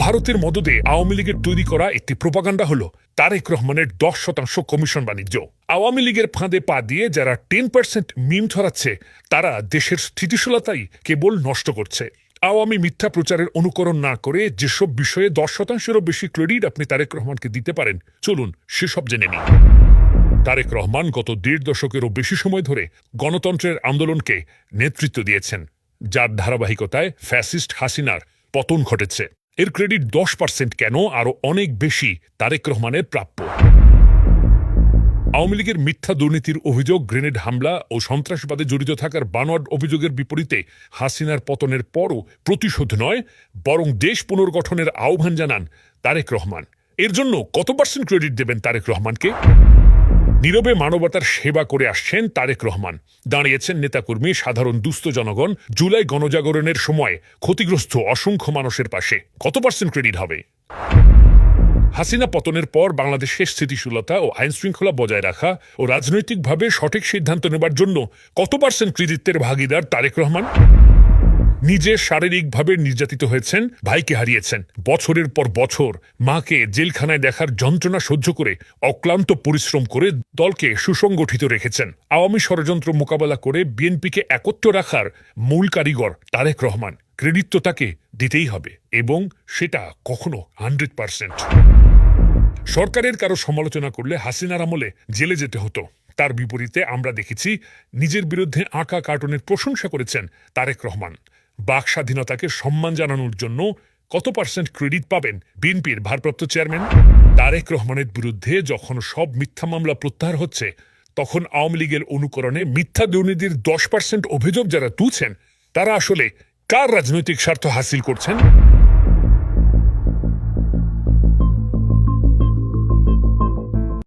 ভারতের মদদে আওয়ামী লীগের তৈরি করা একটি প্রোপাগান্ডা হলো তারেক রহমানের 10% কমিশন বাণিজ্য। আওয়ামী লীগের ফাঁদে পা দিয়ে যারা 10% মিম ছড়াচ্ছে তারা দেশের স্থিতিশীলতাই কেবল নষ্ট করছে। আওয়ামী মিথ্যা প্রচারের অনুকরণ না করে যেসব বিষয়ে 10%-এরও বেশি ক্রেডিট আপনি তারেক রহমানকে দিতে পারেন, চলুন সেসব জেনে নিন। তারেক রহমান গত 1.5 দশকেরও বেশি সময় ধরে গণতন্ত্রের আন্দোলনকে নেতৃত্ব দিয়েছেন, যার ধারাবাহিকতায় ফ্যাসিস্ট হাসিনার পতন ঘটেছে। এর ক্রেডিট 10% কেন, আরও অনেক বেশি তারেক রহমানের প্রাপ্য। আওয়ামী লীগের মিথ্যা দুর্নীতির অভিযোগ, গ্রেনেড হামলা ও সন্ত্রাসবাদে জড়িত থাকার বানোয়াট অভিযোগের বিপরীতে হাসিনার পতনের পরও প্রতিশোধ নয়, বরং দেশ পুনর্গঠনের আহ্বান জানান তারেক রহমান। এর জন্য কত % ক্রেডিট দেবেন তারেক রহমানকে? নীরবে মানবতার সেবা করে আসছেন তারেক রহমান। দাঁড়িয়েছেন নেতাকর্মী, সাধারণ দুস্থ জনগণ, জুলাই গণজাগরণের সময় ক্ষতিগ্রস্ত অসংখ্য মানুষের পাশে। কত % ক্রেডিট হবে? হাসিনা পতনের পর বাংলাদেশের স্থিতিশীলতা ও আইন শৃঙ্খলা বজায় রাখা ও রাজনৈতিকভাবে সঠিক সিদ্ধান্ত নেবার জন্য কত % কৃতিত্বের ভাগিদার তারেক রহমান? নিজে শারীরিকভাবে নির্যাতিত হয়েছেন, ভাইকে হারিয়েছেন, বছরের পর বছর মাকে জেলখানায় দেখার যন্ত্রণা সহ্য করে অক্লান্ত পরিশ্রম করে দলকে সুসংগঠিত রেখেছেন। আওয়ামী ষড়যন্ত্র মোকাবেলা করে বিএনপিকে একত্র রাখার মূল কারিগর তারেক রহমান। ক্রেডিট তো তাকে দিতেই হবে, এবং সেটা কখনো 100%। সরকারের কারো সমালোচনা করলে হাসিনার আমলে জেলে যেতে হতো। তার বিপরীতে আমরা দেখেছি নিজের বিরুদ্ধে আঁকা কার্টুনের প্রশংসা করেছেন তারেক রহমান। বাক স্বাধীনতাকে সম্মান জানানোর জন্য কত % ক্রেডিট পাবেন বিএনপির ভারপ্রাপ্ত চেয়ারম্যান? তারেক রহমানের বিরুদ্ধে যখন সব মিথ্যা মামলা প্রত্যাহার হচ্ছে, তখন আওয়ামী লীগের অনুকরণে মিথ্যা দুর্নীতির 10% অভিযোগ যারা তুলছেন, তারা আসলে কার রাজনৈতিক স্বার্থ হাসিল করছেন?